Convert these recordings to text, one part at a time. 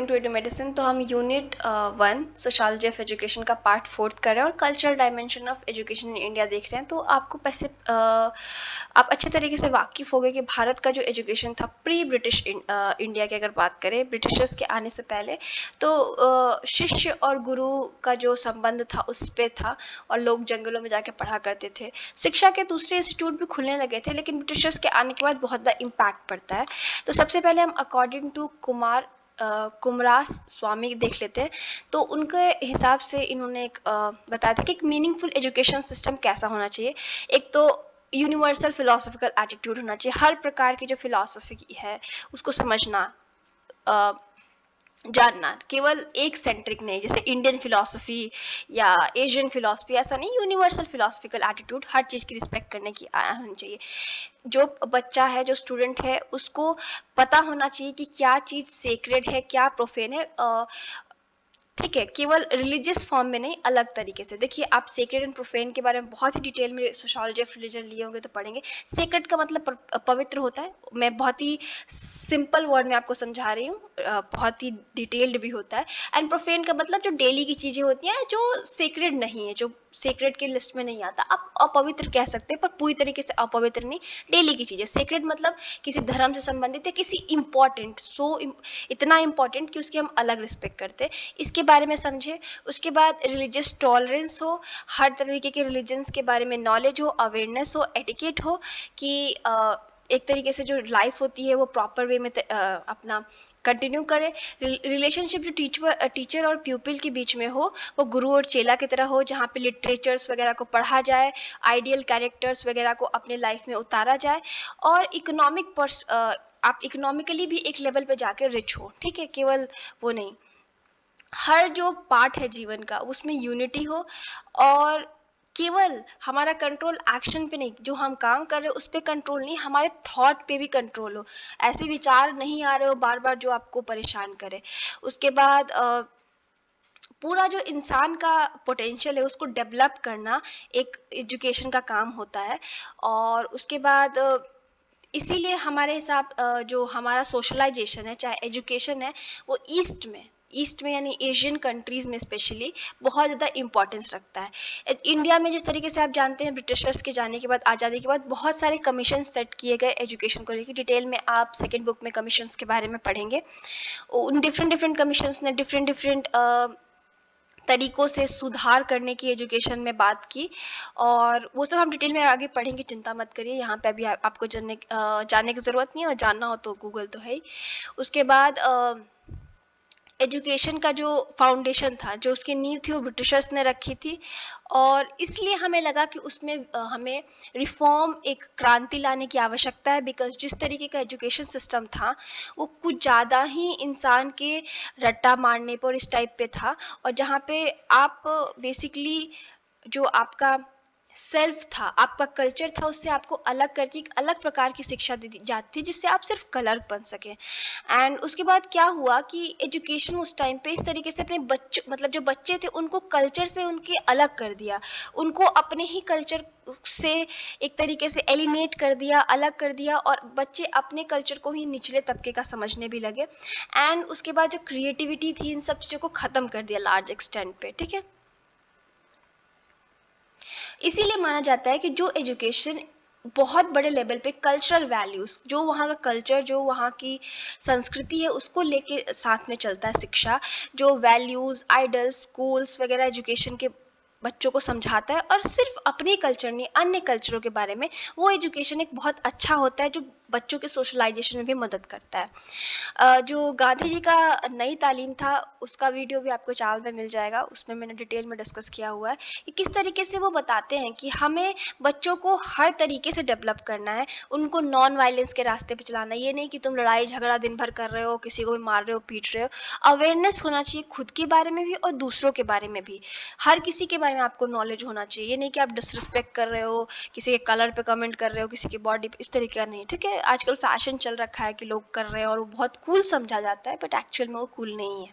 To medicine. तो हम unit 1 sociology of education का पार्ट 4 कर रहे हैं और cultural dimension of education in India देख रहे हैं। तो आपको आप अच्छे तरीके से वाकिफ़ हो गए कि भारत का जो एजुकेशन था प्री ब्रिटिश इंडिया की अगर बात करें, ब्रिटिशर्स के आने से पहले, तो शिष्य और गुरु का जो संबंध था उस पे था और लोग जंगलों में जाके पढ़ा करते थे। शिक्षा के दूसरे इंस्टीट्यूट भी खुलने लगे थे, लेकिन ब्रिटिशर्स के आने के बाद बहुत ज़्यादा इम्पैक्ट पड़ता है। तो सबसे पहले हम अकॉर्डिंग टू कुमरास स्वामी देख लेते हैं। तो उनके हिसाब से इन्होंने एक बताया था कि एक मीनिंगफुल एजुकेशन सिस्टम कैसा होना चाहिए। एक तो यूनिवर्सल फिलोसॉफिकल एटीट्यूड होना चाहिए, हर प्रकार की जो फिलोसफी है उसको समझना, जानना, केवल एक सेंट्रिक नहीं, जैसे इंडियन फिलॉसफी या एशियन फिलॉसफी, ऐसा नहीं, यूनिवर्सल फिलोसफिकल एटीट्यूड, हर चीज़ की रिस्पेक्ट करने की आया होनी चाहिए। जो बच्चा है, जो स्टूडेंट है, उसको पता होना चाहिए कि क्या चीज़ सेक्रेड है, क्या प्रोफेन है। ठीक है, केवल रिलीजियस फॉर्म में नहीं, अलग तरीके से। देखिए, आप सेक्रेड एंड प्रोफेन के बारे में बहुत ही डिटेल में सोशियोलॉजी ऑफ रिलीजन लिए होंगे तो पढ़ेंगे। सेक्रेड का मतलब पवित्र होता है। मैं बहुत ही सिंपल वर्ड में आपको समझा रही हूँ, बहुत ही डिटेल्ड भी होता है। एंड प्रोफेन का मतलब जो डेली की चीज़ें होती हैं, जो सेक्रेड नहीं है, जो सेक्रेड के लिस्ट में नहीं आता, आप अपवित्र कह सकते हैं, पर पूरी तरीके से अपवित्र नहीं, डेली की चीज़ें। सेक्रेड मतलब किसी धर्म से संबंधित है, किसी इम्पॉर्टेंट, इतना इम्पॉर्टेंट कि उसकी हम अलग रिस्पेक्ट करते हैं, इसके बारे में समझे। उसके बाद रिलीजियस टॉलरेंस हो, हर तरीके के रिलीजन्स के बारे में नॉलेज हो, अवेयरनेस हो, एटिकेट हो, कि एक तरीके से जो लाइफ होती है वो प्रॉपर वे में अपना कंटिन्यू करें। रिलेशनशिप जो टीचर और प्यूपिल के बीच में हो, वो गुरु और चेला की तरह हो, जहाँ पे लिटरेचर्स वगैरह को पढ़ा जाए, आइडियल कैरेक्टर्स वगैरह को अपने लाइफ में उतारा जाए, और आप इकोनॉमिकली भी एक लेवल पे जाके रिच हो। ठीक है, केवल वो नहीं, हर जो पार्ट है जीवन का उसमें यूनिटी हो, और केवल हमारा कंट्रोल एक्शन पे नहीं, जो हम काम कर रहे हो उस पे कंट्रोल नहीं, हमारे थॉट पे भी कंट्रोल हो। ऐसे विचार नहीं आ रहे हो बार बार जो आपको परेशान करे। उसके बाद पूरा जो इंसान का पोटेंशियल है उसको डेवलप करना एक एजुकेशन का काम होता है। और उसके बाद इसीलिए हमारे हिसाब जो हमारा सोशलाइजेशन है, चाहे एजुकेशन है, वो ईस्ट में यानी एशियन कंट्रीज़ में स्पेशली बहुत ज़्यादा इंपॉर्टेंस रखता है। इंडिया में जिस तरीके से आप जानते हैं, ब्रिटिशर्स के जाने के बाद, आज़ादी के बाद, बहुत सारे कमीशन सेट किए गए एजुकेशन को लेकर। डिटेल में आप सेकेंड बुक में कमीशंस के बारे में पढ़ेंगे। उन डिफरेंट कमीशंस ने डिफरेंट तरीक़ों से सुधार करने की एजुकेशन में बात की, और वो सब हम डिटेल में आगे पढ़ेंगे, चिंता मत करिए। यहाँ पे अभी आपको जानने की ज़रूरत नहीं है, और जानना हो तो गूगल तो है ही। उसके बाद एजुकेशन का जो फाउंडेशन था, जो उसकी नींव थी, वो ब्रिटिशर्स ने रखी थी, और इसलिए हमें लगा कि उसमें हमें रिफॉर्म, एक क्रांति लाने की आवश्यकता है। बिकॉज जिस तरीके का एजुकेशन सिस्टम था वो कुछ ज़्यादा ही इंसान के रट्टा मारने पर इस टाइप पे था, और जहाँ पे आप बेसिकली जो आपका सेल्फ था, आपका कल्चर था, उससे आपको अलग करके एक अलग प्रकार की शिक्षा दी जाती थी, जिससे आप सिर्फ कलर बन सकें। एंड उसके बाद क्या हुआ कि एजुकेशन उस टाइम पे इस तरीके से अपने बच्चों, मतलब जो बच्चे थे, उनको कल्चर से उनके अलग कर दिया, उनको अपने ही कल्चर से एक तरीके से एलिनेट कर दिया, अलग कर दिया, और बच्चे अपने कल्चर को ही निचले तबके का समझने भी लगे। एंड उसके बाद जो क्रिएटिविटी थी, इन सब चीज़ों को ख़त्म कर दिया लार्ज एक्सटेंट पे। ठीक है, इसीलिए माना जाता है कि जो एजुकेशन बहुत बड़े लेवल पे कल्चरल वैल्यूज़, जो वहाँ का कल्चर, जो वहाँ की संस्कृति है, उसको लेके साथ में चलता है शिक्षा, जो वैल्यूज़, आइडल्स, स्कूल्स वगैरह एजुकेशन के बच्चों को समझाता है, और सिर्फ अपने कल्चर नहीं, अन्य कल्चरों के बारे में, वो एजुकेशन एक बहुत अच्छा होता है, जो बच्चों के सोशलाइजेशन में भी मदद करता है। जो गांधी जी का नई तालीम था, उसका वीडियो भी आपको चैनल में मिल जाएगा, उसमें मैंने डिटेल में डिस्कस किया हुआ है कि किस तरीके से वो बताते हैं कि हमें बच्चों को हर तरीके से डेवलप करना है, उनको नॉन वायलेंस के रास्ते पे चलाना है। ये नहीं कि तुम लड़ाई झगड़ा दिन भर कर रहे हो, किसी को भी मार रहे हो, पीट रहे हो। अवेयरनेस होना चाहिए खुद के बारे में भी और दूसरों के बारे में भी, हर किसी के बारे में आपको नॉलेज होना चाहिए। ये नहीं कि आप डिसरिस्पेक्ट कर रहे हो, किसी के कलर पे कमेंट कर रहे हो, किसी की बॉडी पे, इस तरीके का नहीं। ठीक है, आजकल फैशन चल रखा है कि लोग कर रहे हैं और वो बहुत कूल समझा जाता है, बट एक्चुअल में वो कूल नहीं है।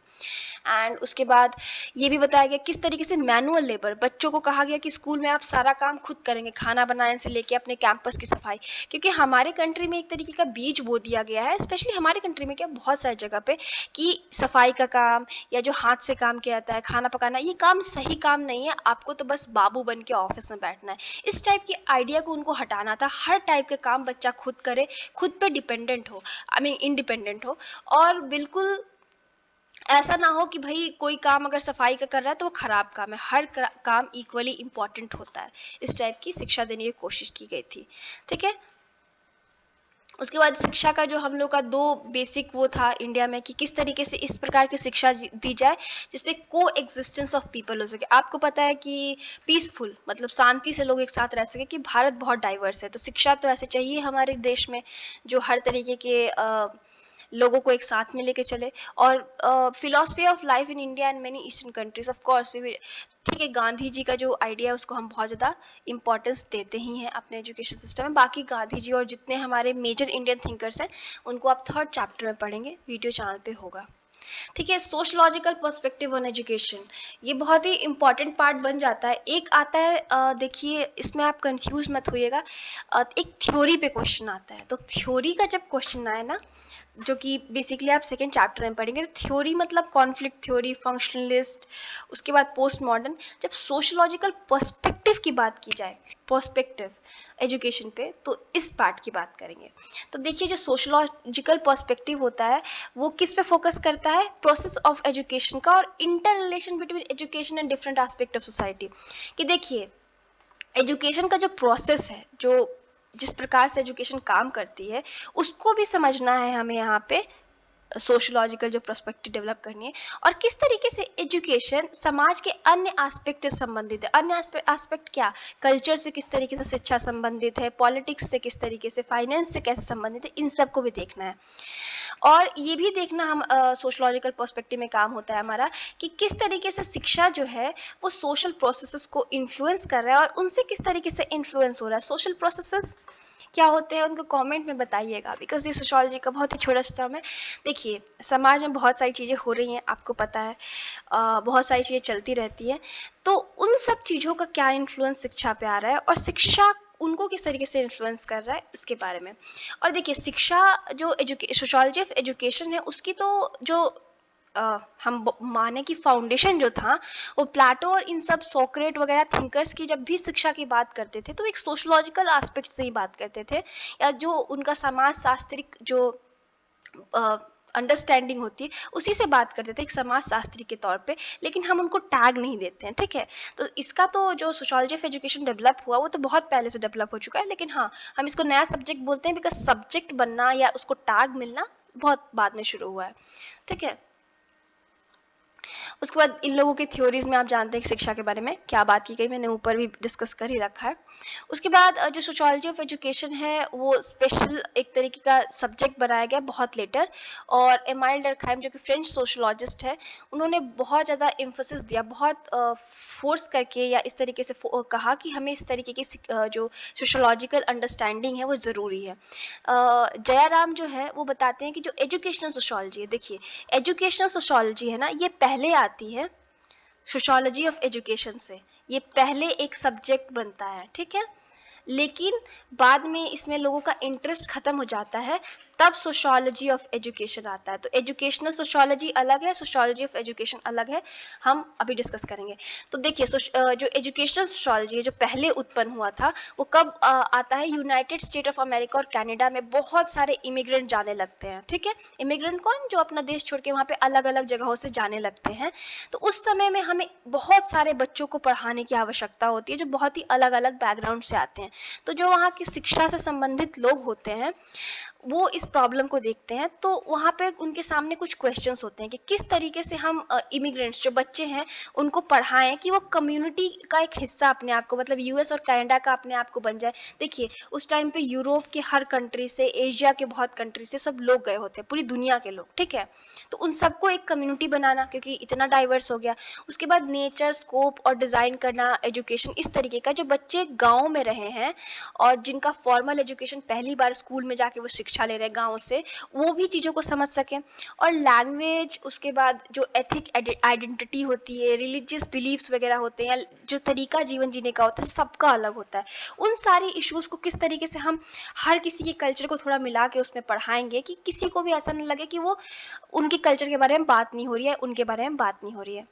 एंड उसके बाद ये भी बताया गया किस तरीके से मैनुअल लेबर, बच्चों को कहा गया कि स्कूल में आप सारा काम खुद करेंगे, खाना बनाने से लेके अपने कैंपस की सफाई, क्योंकि हमारे कंट्री में एक तरीके का बीज बो दिया गया है, स्पेशली हमारे कंट्री में क्या बहुत सारी जगह पे, कि सफाई का काम या जो हाथ से काम किया जाता है, खाना पकाना, ये काम सही काम नहीं है, आपको तो बस बाबू बन के ऑफिस में बैठना है। इस टाइप की आइडिया को उनको हटाना था, हर टाइप के काम बच्चा खुद करे, खुद पे डिपेंडेंट हो, आई मीन इंडिपेंडेंट हो, और बिल्कुल ऐसा ना हो कि भाई कोई काम अगर सफाई का कर रहा है तो वो खराब काम है, हर काम इक्वली इंपॉर्टेंट होता है। इस टाइप की शिक्षा देने की कोशिश की गई थी, ठीक है। उसके बाद शिक्षा का जो हम लोग का दो बेसिक वो था इंडिया में कि किस तरीके से इस प्रकार की शिक्षा दी जाए जिससे को एग्जिस्टेंस ऑफ पीपल हो सके। आपको पता है कि पीसफुल मतलब शांति से लोग एक साथ रह सके, कि भारत बहुत डाइवर्स है, तो शिक्षा तो ऐसे चाहिए हमारे देश में जो हर तरीके के लोगों को एक साथ में लेके चले। और philosophy of life in India and many eastern countries, of course we will, ठीक है, गांधी जी का जो आइडिया है उसको हम बहुत ज़्यादा इंपॉर्टेंस देते ही हैं अपने एजुकेशन सिस्टम में। बाकी गांधी जी और जितने हमारे मेजर इंडियन थिंकर्स हैं उनको आप 3rd चैप्टर में पढ़ेंगे, वीडियो चैनल पे होगा, ठीक है। सोशलॉजिकल पर्सपेक्टिव ऑन एजुकेशन, ये बहुत ही इंपॉर्टेंट पार्ट बन जाता है। एक आता है देखिए इसमें आप कंफ्यूज मत होइएगा, एक थ्योरी पे क्वेश्चन आता है, तो थ्योरी का जब क्वेश्चन आए ना, जो कि बेसिकली आप 2nd चैप्टर में पढ़ेंगे, तो थ्योरी मतलब कॉन्फ्लिक्ट थ्योरी, फंक्शनलिस्ट, उसके बाद पोस्ट मॉडर्न। जब सोशलॉजिकल पर्सपेक्टिव की बात की जाए, पर्सपेक्टिव एजुकेशन पे, तो इस पार्ट की बात करेंगे। तो देखिए जो सोशलॉजिकल पर्सपेक्टिव होता है वो किस पे फोकस करता है, प्रोसेस ऑफ एजुकेशन का और inter relation between education and different aspect of society. कि देखिए एजुकेशन का जो प्रोसेस है, जो जिस प्रकार से एजुकेशन काम करती है, उसको भी समझना है हमें यहाँ पे, सोशलॉजिकल जो पर्सपेक्टिव डेवलप करनी है, और किस तरीके से एजुकेशन समाज के अन्य एस्पेक्ट से संबंधित है। अन्य एस्पेक्ट क्या, कल्चर से किस तरीके से शिक्षा संबंधित है, पॉलिटिक्स से किस तरीके से, फाइनेंस से कैसे संबंधित है, इन सबको भी देखना है। और ये भी देखना हम सोशलॉजिकल पर्सपेक्टिव में काम होता है हमारा, कि किस तरीके से शिक्षा जो है वो सोशल प्रोसेसेस को इन्फ्लुएंस कर रहा है, और उनसे किस तरीके से इन्फ्लुएंस हो रहा है। सोशल प्रोसेसेस क्या होते हैं उनको कमेंट में बताइएगा, बिकॉज ये सोशोलॉजी का बहुत ही छोटा टर्म है। देखिए समाज में बहुत सारी चीज़ें हो रही हैं, आपको पता है, बहुत सारी चीज़ें चलती रहती हैं, तो उन सब चीज़ों का क्या इन्फ्लुएंस शिक्षा पे आ रहा है, और शिक्षा उनको किस तरीके से इन्फ्लुएंस कर रहा है उसके बारे में। और देखिए शिक्षा जो सोशोलॉजी ऑफ एजुकेशन है उसकी तो जो हम माने कि फाउंडेशन जो था वो प्लेटो और इन सब सोक्रेट वगैरह थिंकर्स की जब भी शिक्षा की बात करते थे तो एक सोशलॉजिकल एस्पेक्ट से ही बात करते थे, या जो उनका समाज शास्त्रिक जो अंडरस्टैंडिंग होती है उसी से बात करते थे एक समाज शास्त्री के तौर पे, लेकिन हम उनको टैग नहीं देते हैं, ठीक है। तो इसका तो जो सोशोलॉजी ऑफ एजुकेशन डेवलप हुआ वो तो बहुत पहले से डेवलप हो चुका है, लेकिन हाँ हम इसको नया सब्जेक्ट बोलते हैं बिकॉज सब्जेक्ट बनना या उसको टैग मिलना बहुत बाद में शुरू हुआ है, ठीक है। उसके बाद इन लोगों की थ्योरीज में आप जानते हैं कि शिक्षा के बारे में क्या बात की गई, मैंने ऊपर भी डिस्कस कर ही रखा है। उसके बाद जो सोशोलॉजी ऑफ एजुकेशन है वो स्पेशल एक तरीके का सब्जेक्ट बनाया गया बहुत लेटर, और एमाइल डर्कहाइम जो कि फ्रेंच सोशोलॉजिस्ट है उन्होंने बहुत ज़्यादा एम्फोसिस दिया, बहुत फोर्स करके या इस तरीके से कहा कि हमें इस तरीके की जो सोशोलॉजिकल अंडरस्टैंडिंग है वो ज़रूरी है। जयाराम जो है वो बताते हैं कि जो एजुकेशनल सोशोलॉजी है, देखिए एजुकेशनल सोशोलॉजी है ना ये पहले आती है सोशोलॉजी ऑफ एजुकेशन से, ये पहले एक सब्जेक्ट बनता है, ठीक है, लेकिन बाद में इसमें लोगों का इंटरेस्ट खत्म हो जाता है, तब सोशोलॉजी ऑफ एजुकेशन आता है। तो एजुकेशनल सोशोलॉजी अलग है, सोशोलॉजी ऑफ एजुकेशन अलग है, हम अभी डिस्कस करेंगे। तो देखिए जो एजुकेशनल सोशोलॉजी है जो पहले उत्पन्न हुआ था वो कब आता है, यूनाइटेड स्टेट ऑफ अमेरिका और कनाडा में बहुत सारे इमिग्रेंट जाने लगते हैं, ठीक है। इमिग्रेंट कौन, जो अपना देश छोड़ के वहाँ पे अलग अलग जगहों से जाने लगते हैं, तो उस समय में हमें बहुत सारे बच्चों को पढ़ाने की आवश्यकता होती है जो बहुत ही अलग अलग बैकग्राउंड से आते हैं। तो जो वहाँ की शिक्षा से संबंधित लोग होते हैं वो इस प्रॉब्लम को देखते हैं, तो वहाँ पे उनके सामने कुछ क्वेश्चंस होते हैं कि किस तरीके से हम इमिग्रेंट्स जो बच्चे हैं उनको पढ़ाएं कि वो कम्युनिटी का एक हिस्सा अपने आप को, मतलब यूएस और कनाडा का अपने आप को बन जाए। देखिए उस टाइम पे यूरोप के हर कंट्री से, एशिया के बहुत कंट्री से सब लोग गए होते हैं, पूरी दुनिया के लोग, ठीक है। तो उन सबको एक कम्युनिटी बनाना, क्योंकि इतना डाइवर्स हो गया। उसके बाद नेचर, स्कोप और डिज़ाइन करना एजुकेशन इस तरीके का, जो बच्चे गाँव में रहे हैं और जिनका फॉर्मल एजुकेशन पहली बार स्कूल में जाके वो शिक्षा शिक्षा ले रहे हैं गाँव से, वो भी चीज़ों को समझ सकें। और लैंग्वेज, उसके बाद जो एथिक आइडेंटिटी होती है, रिलीजियस बिलीफ्स वगैरह होते हैं, जो तरीका जीवन जीने का होता है, सबका अलग होता है। उन सारी इश्यूज़ को किस तरीके से हम हर किसी के कल्चर को थोड़ा मिला के उसमें पढ़ाएँगे कि किसी को भी ऐसा नहीं लगे कि वो उनके कल्चर के बारे में बात नहीं हो रही है, उनके बारे में बात नहीं हो रही है।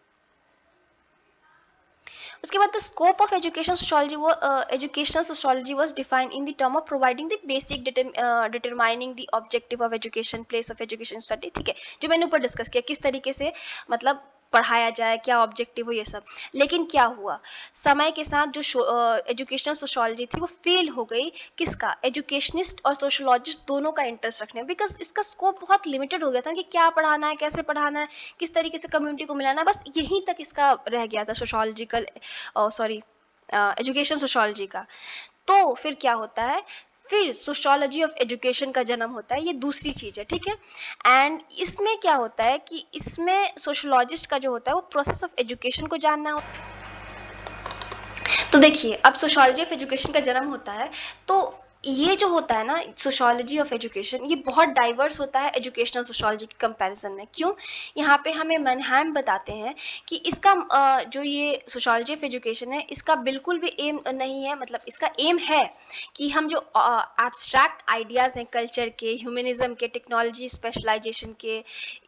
उसके बाद the scope of education sociology वो educational sociology was defined in the term of providing the basic determining the objective of education, place of education study. ठीक है, जो मैंने ऊपर डिस्कस किया किस तरीके से मतलब पढ़ाया जाए, क्या ऑब्जेक्टिव हो, ये सब। लेकिन क्या हुआ, समय के साथ जो एजुकेशनल सोशियोलॉजी थी वो फेल हो गई। किसका? एजुकेशनिस्ट और सोशियोलॉजिस्ट दोनों का इंटरेस्ट रखने में, बिकॉज इसका स्कोप बहुत लिमिटेड हो गया था कि क्या पढ़ाना है, कैसे पढ़ाना है, किस तरीके से कम्युनिटी को मिलाना है, बस यहीं तक इसका रह गया था सोशियोलॉजिकल एजुकेशन सोशियोलॉजी का। तो फिर क्या होता है, फिर सोशियोलॉजी ऑफ एजुकेशन का जन्म होता है, ये दूसरी चीज़ है। ठीक है, एंड इसमें क्या होता है कि इसमें सोशियोलॉजिस्ट का जो होता है वो प्रोसेस ऑफ एजुकेशन को जानना होता है। तो देखिए, अब सोशियोलॉजी ऑफ एजुकेशन का जन्म होता है, तो ये जो होता है ना सोशियोलॉजी ऑफ एजुकेशन, ये बहुत डाइवर्स होता है एजुकेशनल सोशियोलॉजी के कंपैरिजन में। क्यों? यहाँ पे हमें मनहैम बताते हैं कि इसका जो ये सोशियोलॉजी ऑफ एजुकेशन है, इसका बिल्कुल भी एम नहीं है, मतलब इसका एम है कि हम जो एब्स्ट्रैक्ट आइडियाज़ हैं कल्चर के, ह्यूमनिज्म के, टेक्नोलॉजी स्पेशलाइजेशन के,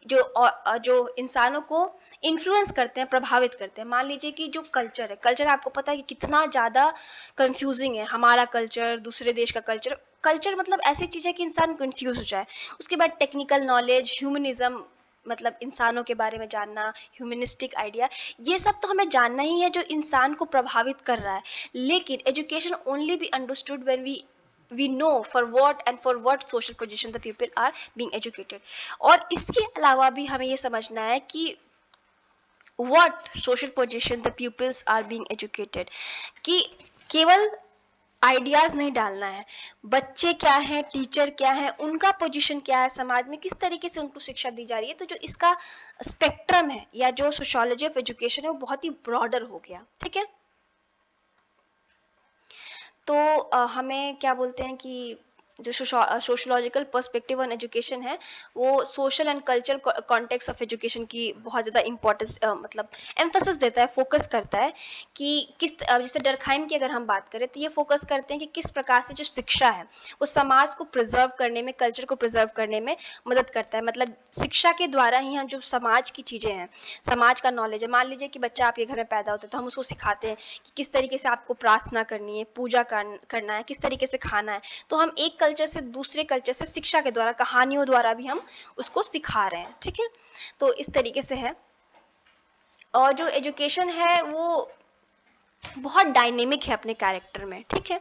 जो इंसानों को इन्फ्लुएंस करते हैं, प्रभावित करते हैं। मान लीजिए कि जो कल्चर है, कल्चर आपको पता है कि कितना ज़्यादा कंफ्यूजिंग है, हमारा कल्चर, दूसरे देश का कल्चर। कल्चर मतलब ऐसी चीज़ है कि इंसान कंफ्यूज हो जाए। उसके बाद टेक्निकल नॉलेज, ह्यूमनिज्म, मतलब इंसानों के बारे में जानना, ह्यूमनिस्टिक आइडिया, ये सब तो हमें जानना ही है जो इंसान को प्रभावित कर रहा है। लेकिन education only be understood when we know for what and for what social position the people are being educated। और इसके अलावा भी हमें ये समझना है कि what social position the pupils are being educated, कि केवल आइडियाज नहीं डालना है, बच्चे क्या हैं, टीचर क्या है, उनका पोजीशन क्या है समाज में, किस तरीके से उनको शिक्षा दी जा रही है। तो जो इसका स्पेक्ट्रम है या जो सोशियोलॉजी ऑफ एजुकेशन है वो बहुत ही ब्रॉडर हो गया। ठीक है, तो हमें क्या बोलते हैं कि जो सोशोलॉजिकल पर्सपेक्टिव ऑन एजुकेशन है वो social and culture context of education की बहुत ज़्यादा इंपॉर्टेंस मतलब एम्फोसिस देता है, फोकस करता है कि किस जैसे डरखाइम की अगर हम बात करें तो ये फोकस करते हैं कि किस प्रकार से जो शिक्षा है वो समाज को प्रिजर्व करने में, कल्चर को प्रिजर्व करने में मदद करता है। मतलब शिक्षा के द्वारा ही हम जो समाज की चीज़ें हैं, समाज का नॉलेज है, मान लीजिए कि बच्चा आपके घर में पैदा होता है तो हम उसको सिखाते हैं कि किस तरीके से आपको प्रार्थना करनी है, पूजा करना है, किस तरीके से खाना है। तो हम एक कल्चर से दूसरे कल्चर से शिक्षा के द्वारा, कहानियों द्वारा भी हम उसको सिखा रहे हैं। ठीक है, तो इस तरीके से है। और जो एजुकेशन है वो बहुत डायनेमिक है अपने कैरेक्टर में। ठीक है,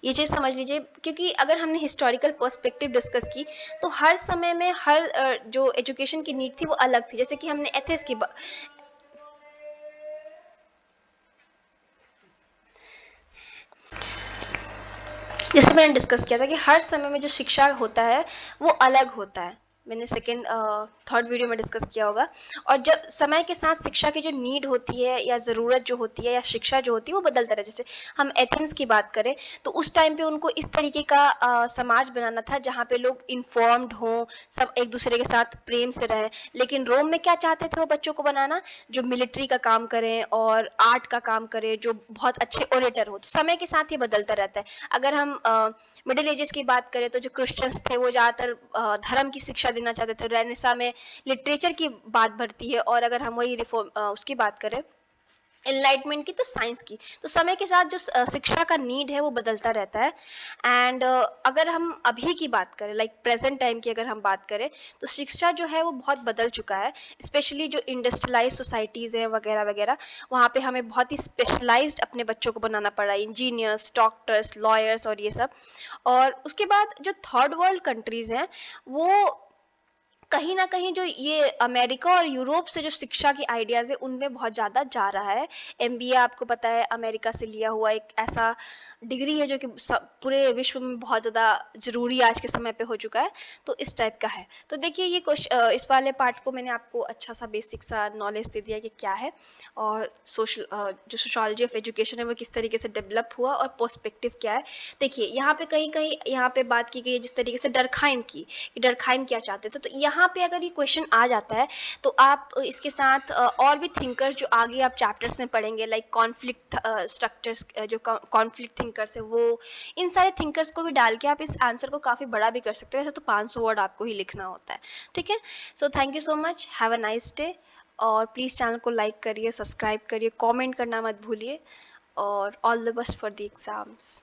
ये चीज़ समझ लीजिए, क्योंकि अगर हमने हिस्टोरिकल पर्सपेक्टिव डिस्कस की तो हर समय में हर जो एजुकेशन की नीड थी वो अलग थी। जैसे कि हमने एथिक्स की जैसे मैंने डिस्कस किया था कि हर समय में जो शिक्षा होता है वो अलग होता है। मैंने सेकेंड थर्ड वीडियो में डिस्कस किया होगा। और जब समय के साथ शिक्षा की जो नीड होती है या ज़रूरत जो होती है या शिक्षा जो होती है वो बदलता रहे। जैसे हम एथेंस की बात करें तो उस टाइम पे उनको इस तरीके का समाज बनाना था जहाँ पे लोग इन्फॉर्म्ड हों, सब एक दूसरे के साथ प्रेम से रहें। लेकिन रोम में क्या चाहते थे वो बच्चों को बनाना, जो मिलिट्री का काम करें और आर्ट का काम करें, जो बहुत अच्छे ओरेटर हो। तो समय के साथ ये बदलता रहता है। अगर हम मिडिल एजेस की बात करें तो जो क्रिश्चियंस थे वो ज़्यादातर धर्म की शिक्षा देना चाहते थे। रेनेसा में लिटरेचर की बात बढ़ती है। और अगर हम वही रिफॉर्म उसकी बात करें एनलाइटमेंट की, तो साइंस की। तो समय के साथ जो शिक्षा का नीड है वो बदलता रहता है। एंड अगर हम अभी की बात करें, लाइक प्रेजेंट टाइम की अगर हम बात करें, तो शिक्षा जो है वो बहुत बदल चुका है। स्पेशली जो इंडस्ट्रियलाइज सोसाइटीज़ हैं वगैरह वगैरह, वहाँ पे हमें बहुत ही स्पेशलाइज्ड अपने बच्चों को बनाना पड़ा, इंजीनियर्स, डॉक्टर्स, लॉयर्स और ये सब। और उसके बाद जो थर्ड वर्ल्ड कंट्रीज़ हैं वो कहीं न कहीं जो ये अमेरिका और यूरोप से जो शिक्षा की आइडियाज़ है, उनमें बहुत ज़्यादा जा रहा है। एमबीए आपको पता है अमेरिका से लिया हुआ एक ऐसा डिग्री है जो कि पूरे विश्व में बहुत ज़्यादा ज़रूरी आज के समय पे हो चुका है, तो इस टाइप का है। तो देखिए ये इस वाले पार्ट को मैंने आपको अच्छा-सा बेसिक सा नॉलेज दे दिया कि क्या है और जो सोशियोलॉजी ऑफ एजुकेशन है वो किस तरीके से डेवलप हुआ और पर्सपेक्टिव क्या है। देखिए यहाँ पे कहीं-कहीं यहाँ पे बात की गई है जिस तरीके से डर्कहाइम की, कि डर्कहाइम क्या चाहते थे। तो यहाँ पे अगर ये क्वेश्चन आ जाता है तो आप इसके साथ और भी थिंकर्स जो आगे आप चैप्टर्स में पढ़ेंगे लाइक कॉन्फ्लिक्ट स्ट्रक्चर्स, जो कॉन्फ्लिक्ट थिंकर्स है वो, इन सारे थिंकर्स को भी डाल के आप इस आंसर को काफ़ी बड़ा भी कर सकते हैं। वैसे तो 500 वर्ड आपको ही लिखना होता है, ठीक है। So thank you so much, have a nice day. और प्लीज़ चैनल को लाइक करिए, सब्सक्राइब करिए, कमेंट करना मत भूलिए और all the best for the exams.